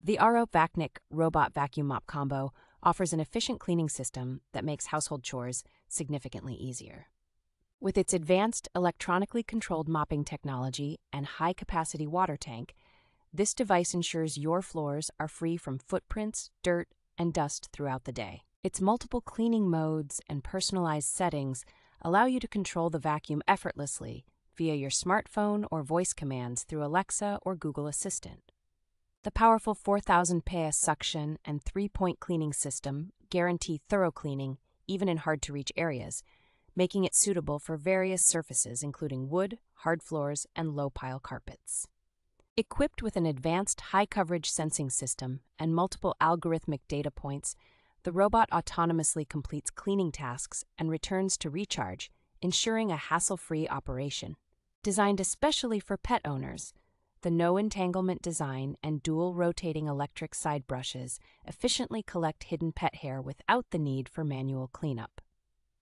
The ROPVACNIC robot vacuum mop combo offers an efficient cleaning system that makes household chores significantly easier. With its advanced electronically controlled mopping technology and high-capacity water tank, this device ensures your floors are free from footprints, dirt, and dust throughout the day. Its multiple cleaning modes and personalized settings allow you to control the vacuum effortlessly via your smartphone or voice commands through Alexa or Google Assistant. The powerful 4,000 PA suction and 3-point cleaning system guarantee thorough cleaning even in hard-to-reach areas, making it suitable for various surfaces including wood, hard floors, and low-pile carpets. Equipped with an advanced high-coverage sensing system and multiple algorithmic data points, the robot autonomously completes cleaning tasks and returns to recharge, ensuring a hassle-free operation. Designed especially for pet owners, the no-entanglement design and dual rotating electric side brushes efficiently collect hidden pet hair without the need for manual cleanup.